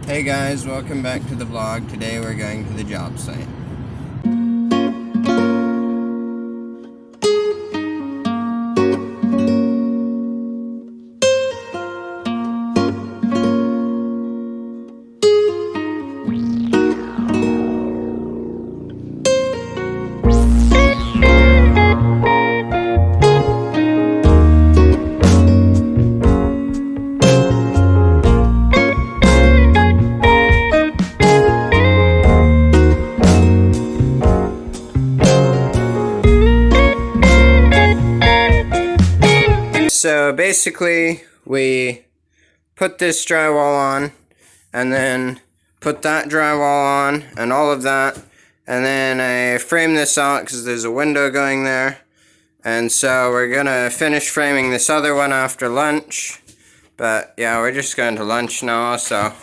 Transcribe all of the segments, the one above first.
Hey guys, welcome back to the vlog. Today we're going to the job site. So basically, we put this drywall on, and then put that drywall on, and all of that, and then I framed this out because there's a window going there, and so we're gonna finish framing this other one after lunch, but yeah, we're just going to lunch now, so...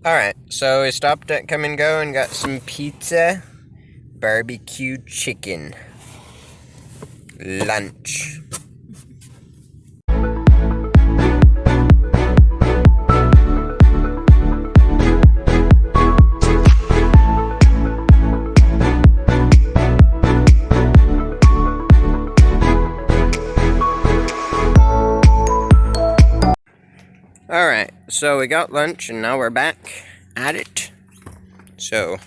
Alright, so we stopped at Come and Go and got some pizza, barbecue chicken, lunch. Alright, so we got lunch and now we're back at it. So,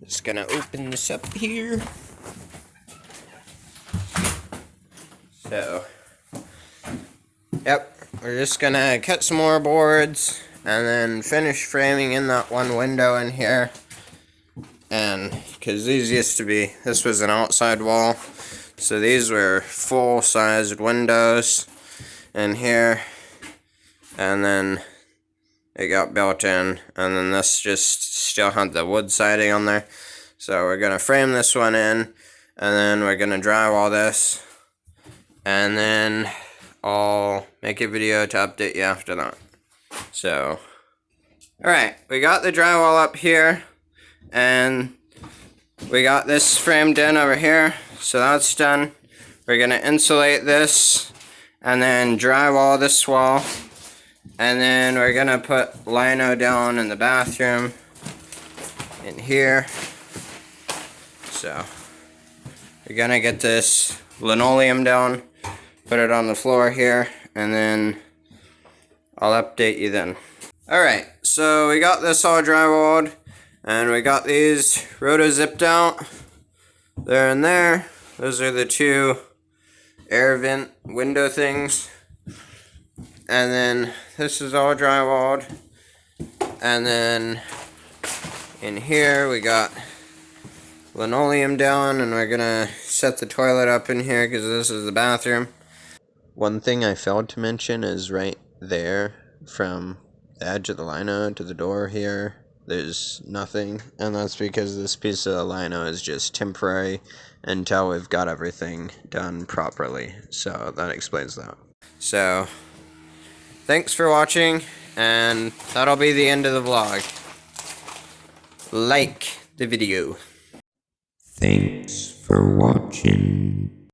just gonna open this up here. So, yep, we're just gonna cut some more boards and then finish framing in that one window in here. And, because these used to be, this was an outside wall, so these were full-sized windows in here. And then it got built in, and then this just still had the wood siding on there. So we're gonna frame this one in, and then we're gonna drywall this, and then I'll make a video to update you after that. So, alright, we got the drywall up here, and we got this framed in over here, so that's done. We're gonna insulate this, and then drywall this wall. And then we're gonna put lino down in the bathroom in here. So we're gonna get this linoleum down, put it on the floor here, and then I'll update you then. Alright, so we got this all drywalled, and we got these roto zipped out. There and there. Those are the two air vent window things. And then this is all drywalled. And then in here we got linoleum down, and we're gonna set the toilet up in here because this is the bathroom. One thing I failed to mention is right there from the edge of the lino to the door here, there's nothing, and that's because this piece of the lino is just temporary until we've got everything done properly. So that explains that. So thanks for watching, and that'll be the end of the vlog. Like the video. Thanks for watching.